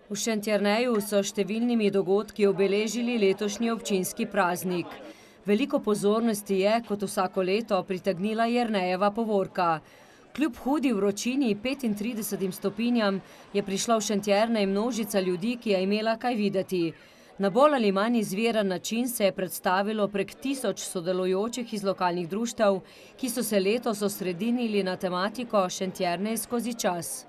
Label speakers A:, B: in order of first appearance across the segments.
A: V Šentjerneju so številnimi dogodki obeležili letošnji občinski praznik. Veliko pozornosti je, kot vsako leto, pritegnila Jernejeva povorka. Kljub hudi vročini 35 stopinjam je prišla v Šentjernej množica ljudi, ki je imela kaj videti. Na bolj ali manj izviren način se je predstavilo prek 1000 sodelujočih iz lokalnih društev, ki so se letos osredinili na tematiko Šentjernej skozi čas.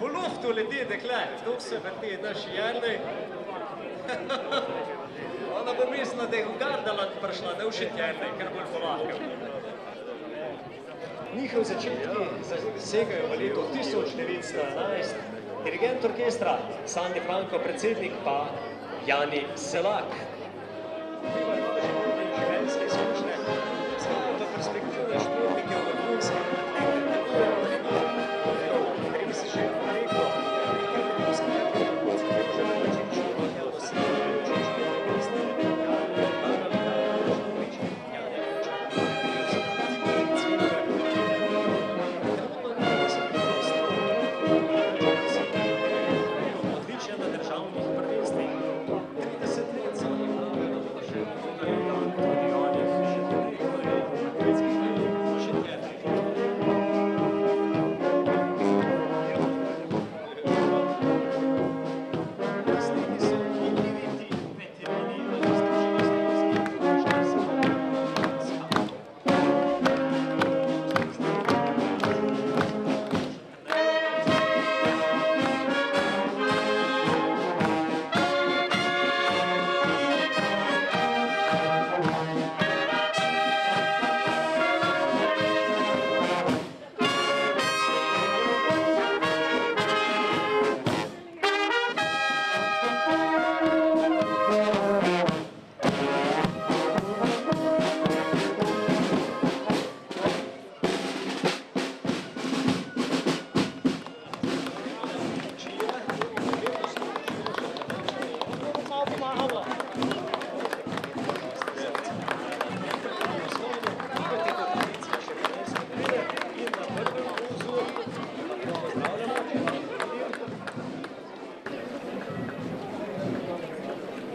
B: Po luftu leti, dekle, tu se vrti naš Jernej. Ona bo mislila, da je v Gardaland prišla, da je v Šentjernej, ker bolj polahka. Njihov začetki segajo v leto 1911. Dirigent orkestra Sandi Franko, predsednik pa Jani Selak. Življenjske izkušnje, samo v perspektivne športnike v vrhunske. Treba se že rekel,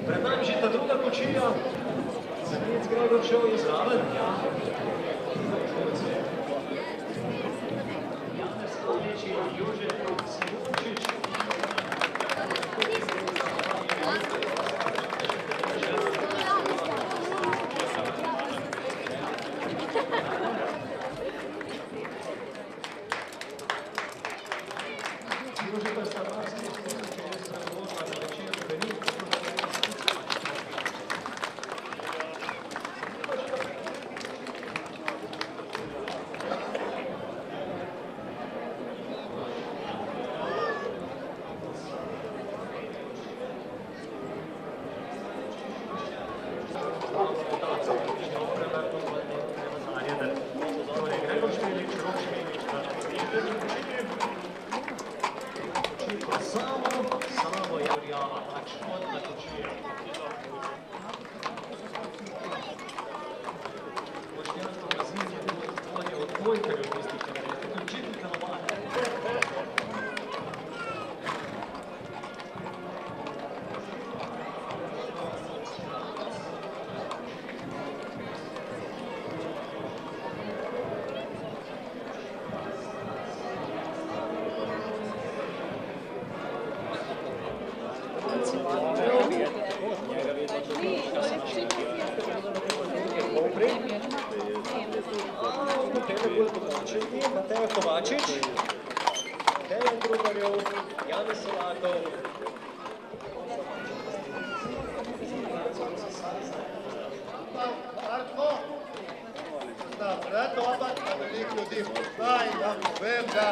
B: pred nami že ta druga kočija, za konec Gregor šel je zraven. Janez Kalič in Jože Simončič. Jože pa sta marski sposobni, če je sredovodna za večer v Benin. Samo je Jurjava, pač odna kočija. Bošnjansko razine vodijo odbojkarjev tistih, ki je tako učitni telovanje. Mateja Kovačič, Dejan Grubarjev, Janez Selakov.
C: Dobar, da veliko ljudi pozna in da povem, da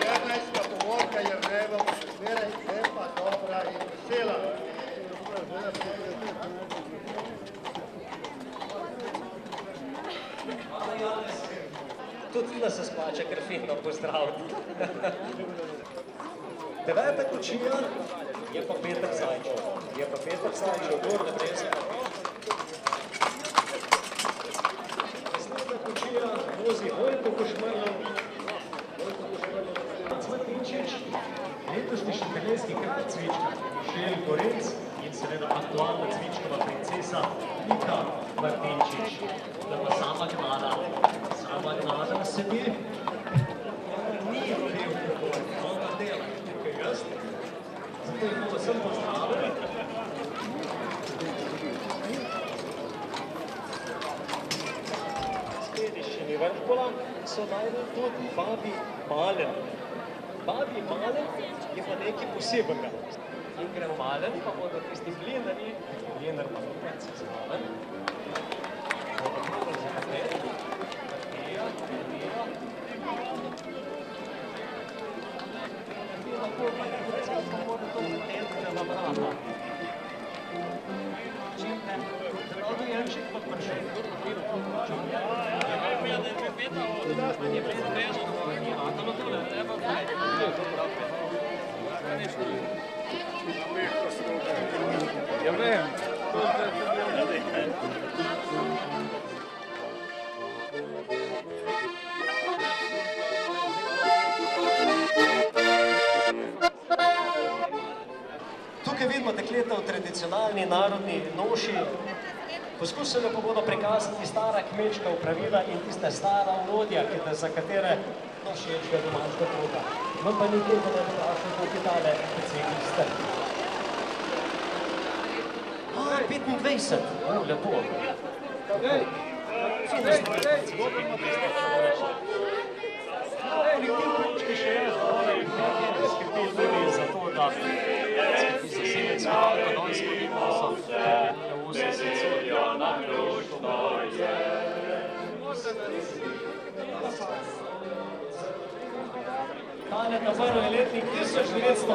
C: Jernejska povorka Jernejeva bo še zmeraj lepa, dobra in vesela.
B: Tudi da se splača kar fino pozdraviti. Deveta kočija je pa Peter Zajčev. Gornje Brezje. Naslednja kočija letošnji šentelenski kralj cvička, Mišel Gorenc in seveda aktualna cvičkova princesa Nika Martinčič. Da pa sama gnada sedi, ni rodil preboj, on pa dela, tukaj jaz, zato jih bomo vsem pozdravili. Dediščini Vrhkola so najdel tudi Babi Malen. Babi Malen je pa nekaj posebenega. In gre v Malen, pa bodo tisti mlinarji, mlinar pa kupec zraven. Bodo probali zakreti. Vrtija. Lahko pa bodo to zakreti na vrata. Čim ne, da Janček pod pršen.
D: Ja vem.
B: Tukaj vidimo dekleta v tradicionalni narodni noši. Poskusili pa bodo prikazati stara kmečka opravila in tiste stara orodja, za katere všečka domačka ploga. Vam pa nekaj, da ne vprašam, koliko tale peceli ste. 25, lepo. Nekaj kmečki še jaz, da skrbeli tudi za to, da skrbi za semensko avto, danes podimo so vse sicurijo na ključno je. Tane na prvi letnik 1962.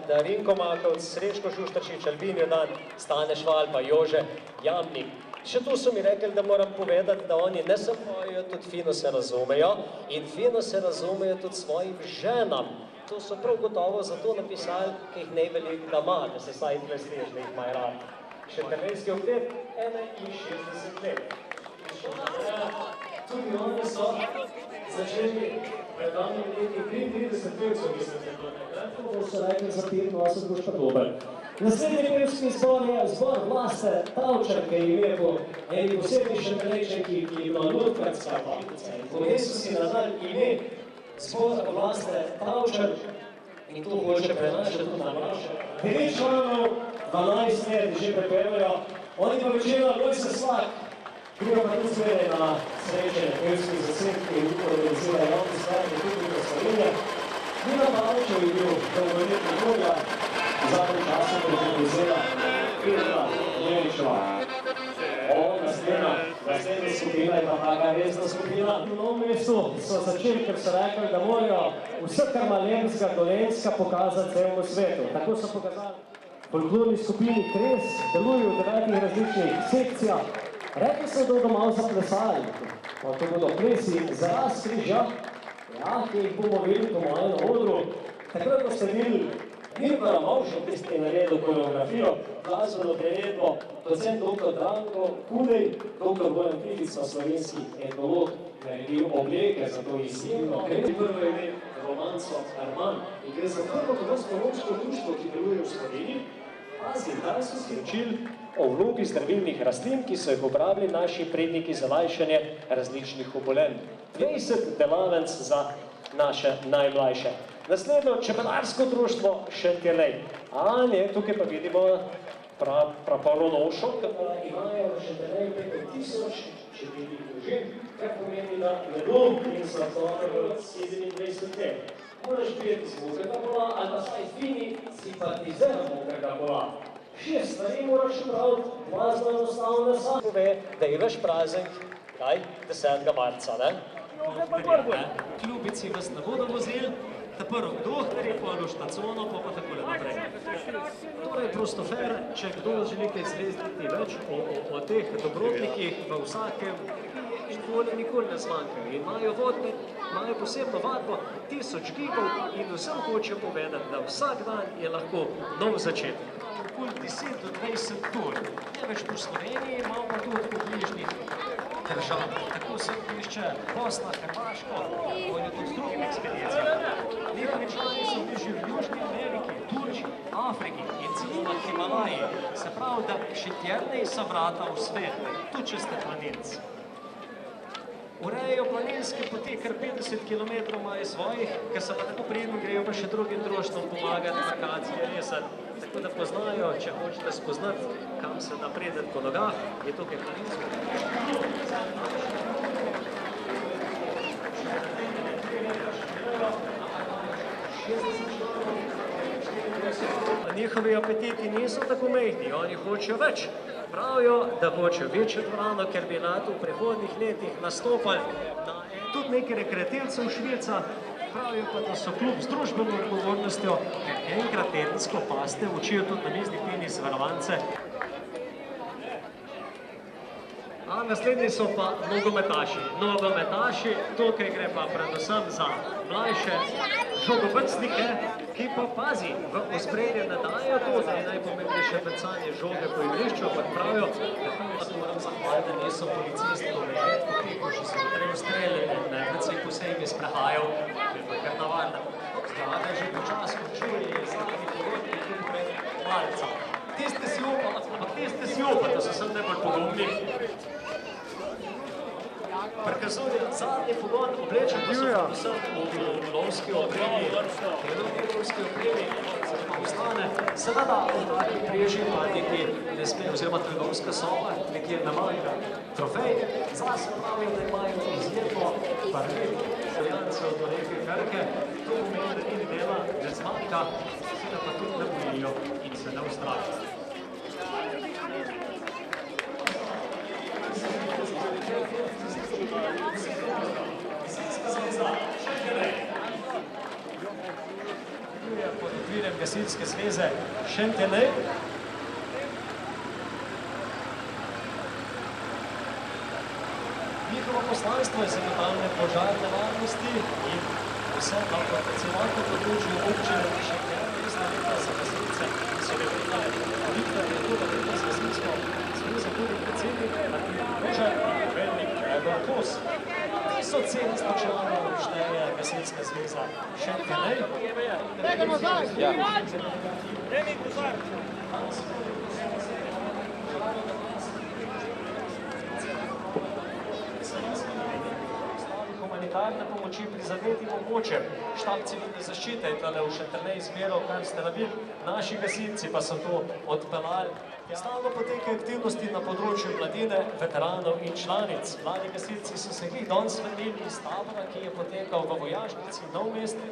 B: Darinko Makovc, Srečko Šuštarčič, Albin Dan, Stane Švalba, Jože Jamnik. Še tu so mi rekli, da moram povedati, da oni ne samo pojejo, tudi fino se razumejo in fino se razumejo tudi svojim ženam. To so prav gotovo zato napisali, ki jih najveliko da ima, da se saj dvestež, da jih imajo rad. Šentelenski okret 61 let. Tudi oni so začeli pred davnimi leti 33 pevcev, mislim, da je to nekaj. To bo se rekli za 85 boš pa dober. Naslednji pevski zbor je zbor Vlaste Tavčar, ki je imel po eni posebni šentelenčenki, ki je bila Ludkarska babica. In po mestu si nadal ime zbor Vlaste Tavčar in to hoče prenašati tudi na naše. 9 članov, 12 let že prepevajo, oni pa večera Lojse Slak. Krijo pa tudi seveda na srečene pevskih zasedb in organizira javni stvari Republike Slovenije. Mina Pavčev je bil dolgoletni vodja, v zadnjem času organizira Petra Jeričeva. Naslednja skupina je pa taka resna skupina. V Novem mestu so začeli, ker so rekli, da morajo vse Karmalenska, Dolenska pokazati celemu svetu. Tako so pokazali. Folklorni skupini Kres delujejo v 9 različnih sekcijah. Rekli so, da bodo malo zaplesali, pa to bodo plesi za razkrižja, ki jih bomo videli po mojem na odru. Takrat boste videli Mirko Ramovšek, ki ste naredili koreografijo, glasbeno priredbo, docent dr. Branko Kudej, dr. Bojan Krivic, slovenski etnolog, naredil obleke za to izjemno. Prvo je ime Romanco Arman in gre za prvo koroško društvo, ki deluje v Sloveniji. Zdaj so se učili o vlogi zdravilnih rastlin, ki so jih uporabili naši predniki za lajšanje različnih obolenj. 20 delavnic za naše najmlajše. Naslednjo čebelarsko društvo Šentilej. Tukaj pa vidimo praporonošo, ki imajo v Šentilej preko 1000 čebeljih družin, kar pomeni, da medu in sladkorja v 27 let. Moraš prijeti z mokrega pola, ali pa saj fini simpatizer mokrega pola. 6 stvari moraš upraviti, vlazno enostavno sam. Pove, da je vaš praznik, 10. marca, ne? Kljubici vas ne bodo vozili, prvi dohtar je pol v štacono, pa takole naprej. Torej, prostofer, če kdo želi kaj zvezditi več o teh dobrotnikih, v vsakem nikoli ne zmanjkajo. Imajo posebno vadbo 1000 gigov in vsem hoče povedati, da vsak dan je lahko nov začetek. Okoli 10 do 20 tur. Največ po Sloveniji, imamo pa tudi po bližnjih državah. Tako se išče Bosna, Hrvaško, in tudi z drugimi ekspedicijami. Njihovi člani so bili že v Južni Ameriki, Turčiji, Afriki in celo na Himalaji. Se pravi, da še tjernej so vrata v svet, tudi če ste planinci. Urejajo planinske poti, kar 50 km imajo svojih, ker se pa tako prijedno grejo pa še drugim društvom pomagati, markacije, resati. Tako da poznajo, če hočete spoznati, kam se da predeti po nogah, je tukaj planinsko. Njihovi apetiti niso tako mehni, oni hočejo več. Pravijo, da hočejo večjo dvorano, ker bi rad v prihodnih letih nastopali na tudi nekaj rekreativcev Švica. Pravijo pa, da so kljub z družbeno odgovornostjo, ker enkrat tedensko paste, učijo tudi namizni tenis varovance. A naslednji so pa nogometaši. Nogometaši, tukaj gre pa predvsem za mlajše žogobrcnike, ki pa pazi, v ospredje ne dajo to, da je najpomembnejše brcanje žoge po igrišču, ampak pravijo, da se moram zahvaliti, da niso policisti v poteku, še se treba streljati, ne, predvsej posebej sprehajal, to je pa kar navadno. Zdaj že počas končuje je zadnji pogodni tukaj malca. Tiste si upa, da so sem najbolj pogumni. Prikazuje zadnji pogon, oblečen pa so predvsem v lovski opremi, se pa ostane. Seveda, v takih preži pa nekje ne sme, oziroma trgovska soba, nekje ne manjka trofej. Zase pravijo, da imajo izjedno parket, stojancev do neke Krke. To pomeni, da ni dela, ne zmanjka, seveda pa tudi ne bojijo in se ne ustrašijo. Pod okvirjem Gasilske zveze Šentjernej. Njihovo poslanstvo je zagotavljanje požarne varnosti in vse tako celotno področje občine Šentjernej res naleta za gasilce, ki so lepenale volitve, je to, da je z gasilsko zveze tudi predsednik Martin Kožar in predsednik Gregor Kos. 1700 članov šteje Gasilska zveza Šentjernej.
C: Tega nazaj! Ja.
B: Humanitarne pomoči prizadetim območjem. Štab civilne zaščite je tale v Šentjernej zbiral, kar ste nabili. Naši gasilci pa so to odpeljali. Stalno potekajo aktivnosti na področju mladine, veteranov in članic. Mladi gasilci so se jih danes vrnili iz tabora, ki je potekal v vojašnici Nov Mest.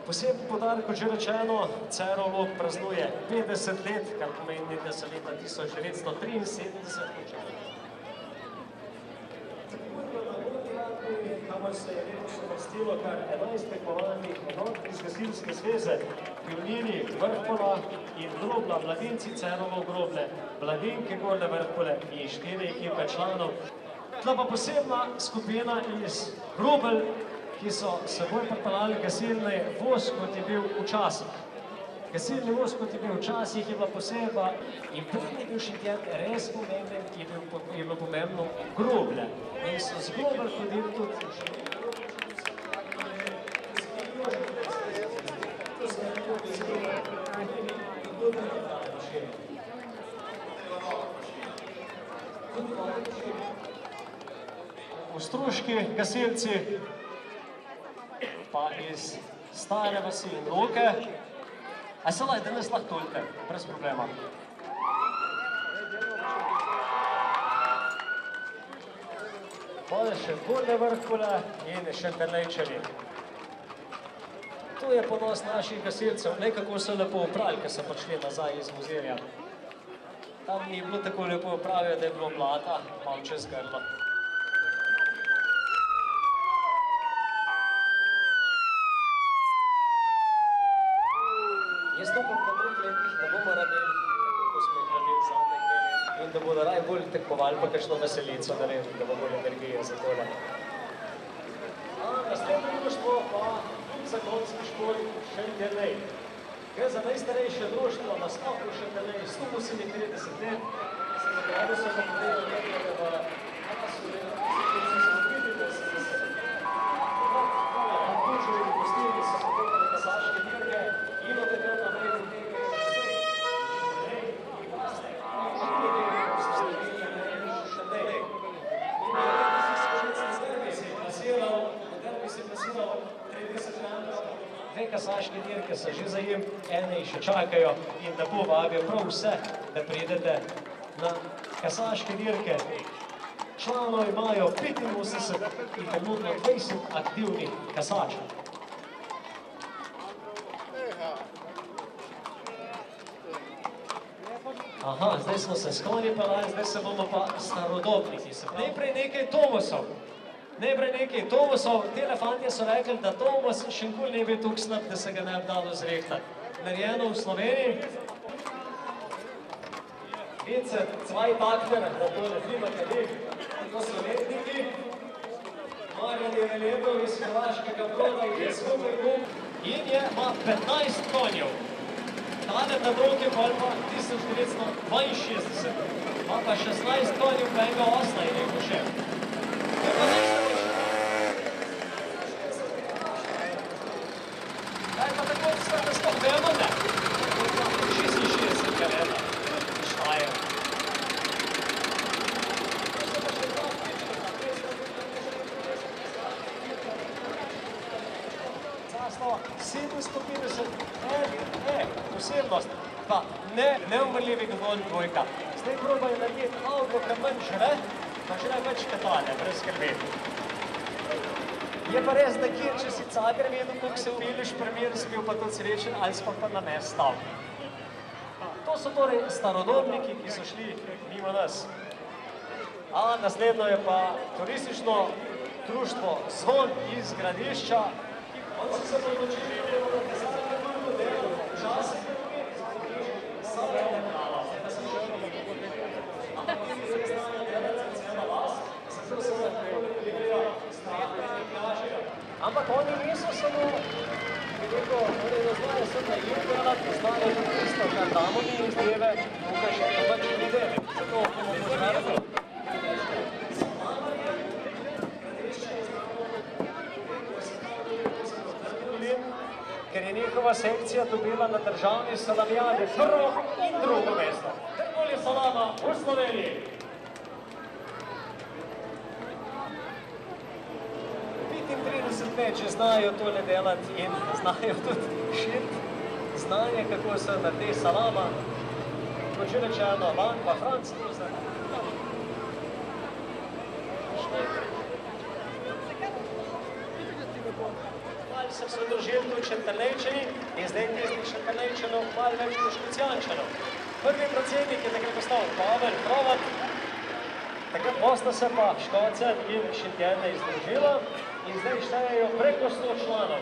B: Poseben poudarek, kot že rečeno, Cerov Log praznuje 50 let, kar pomeni, da se leta 1973 končali. Kamor se je letos uvrstilo kar 11 tekmovalnih enot iz Gasilske zveze, pionirji Vrhpola in Grobla, mladinci Cerovo Groble, mladinke Gornje Vrhpole in 4 ekipe članov. Tla pa posebna skupina iz Grobelj, ki so seboj pripeljali gasilni voz, kot je bil včasih. Gasilni voz, kot je bil včasih, je bila poseba in prvi je bil Šentjernej res pomemben, je bilo pomembno Groblje. In so z Grobelj hodili tudi Ostruški gasilci, pa iz Stare vasi in Roke. A se laj, danes lahko toljte, brez problema. Pole še Gornje Vrhpole in Šentjernejčani. To je ponos naših gasilcev, nekako so lepo upravili, ker so prišli nazaj iz muzeja. Tam ni bilo tako lepo upravljeno, da je bilo blata, malo čez grlo. Jaz upam, da drugih letih ne bomo rabili, ko smo jih rabili zadnjih dve in da bodo raj bolj tekmovali pa kakšno veselico, ne vem, da bo bolj energije za tole. Naslednje društvo pa za konjski šport Šentelej. Gre za najstarejše društvo na Skoku Šentelej, 138 let. Se nagrado so pa povedali, da v času leta 1980. Vključili in gostili so potekali kasaške dirke in od takrat naprej potekajo vse. Dve kasaške dirke so že zajem, ene še čakajo in da bo vabijo prav vse, da pridete na kasaške dirke. Članov imajo 85 in ponudno 20 aktivnih kasačev. Aha, zdaj smo se s konji pelali, zdaj se bomo pa starodobniki. Najprej nekaj Tomosov. Tele fantje so rekli, da Tomos še nikoli ne bi bil tako slab, da se ga ne bi dalo zrehtati. Narejeno v Sloveniji. Vidite, zwei Takter, da to ne flimate vi. To so letniki. Marjan je Veledov iz Hrvaškega Broda in skupaj kup in ima 15 konjev. Tale na drugi pol pa 1962. Ima pa 16 konjev, pa enega osla je rekel šef. Kaj pa tako da sploh vemo, ne? 66 leta. Štaje. Zasnova 750 posebnost, pa neumrljivi gonj dvojka. Zdaj probajo narediti avto, kar manj žre, pa žre več petale, brez skrbeti. Je pa res, da kjer, če si cager vedel, koliko se upeliš primer, si bil pa tudi srečen, ali si pa na mes stav. To so torej starodobniki, ki so šli mimo nas. A naslednjo je pa turistično društvo Zvon iz Gradišča. On so se odločili, da je pokazali drugo delo, včasih ampak oni niso samo, bi rekel, oni ne znajo samo na internet, znajo tudi tisto, kar damo mi izdeve, tukaj še to več videli. Zato bomo pozdravili. Ker je njihova sekcija dobila na državni salamijadi prvo in drugo mesto. Trkoli salama v Sloveniji. 35 let že znajo tole delati in znajo tudi širiti znanje, kako se naredi salama. Kot že rečeno, Van pa Franc. Malo so se družili tudi Šentelejčani in zdaj tistih Šentelejčanov malo več kot Škocijančanov. Prvi predsednik je takrat postal Pavel Provat, takrat posta se pa Škocjan in Šentjerne izdružila in zdaj štejejo preko 100 članov.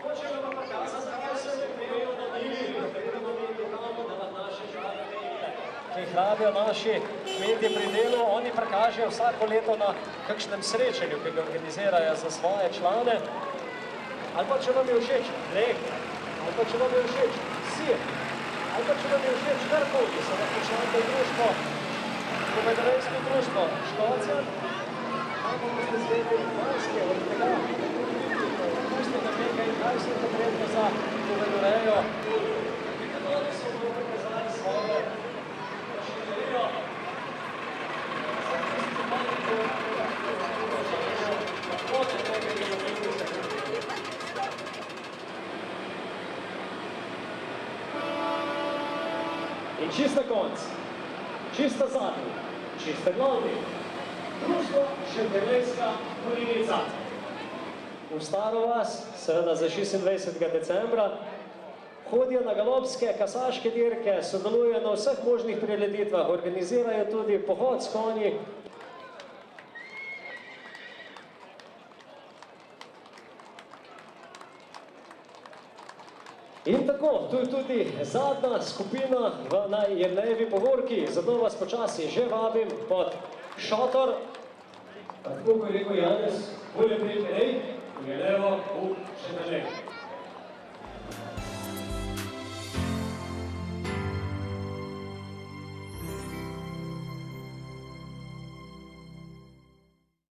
B: Hočejo vam pokazati, kaj se pripejo na njih, da mi dokamo, da vam naše žale ne ide. Ki jih rabijo naši kmetje pri delu, oni prikažejo vsako leto na kakšnem srečanju, ki ga organizirajo za svoje člane. Ali pa če vam je všeč mlek, ali pa če vam je všeč sir, ali pa če vam je všeč karkoli, se lahko članite v društvo, govedarejsko društvo Škocjan, tam bomo ste zvedeli maske od tega, pustite nam nekaj, kaj se je potrebno za govedarejo. Oni so bomo prikazali svoje mašinerijo. In čista konc, čista zadnji, čista glavni, društvo Šentelejska Kolinica. V Staro vas, seveda za 26. decembra, hodijo na galopske, kasaške dirke, sodelujejo na vseh možnih prireditvah, organizirajo tudi pohod s konji. In tako, tu je tudi zadnja skupina na Jernejevi povorki, zato vas počasi že vabim pod šotor. Tako kot je rekel Janez, bolje prijeti, Jernejevo, še naprej.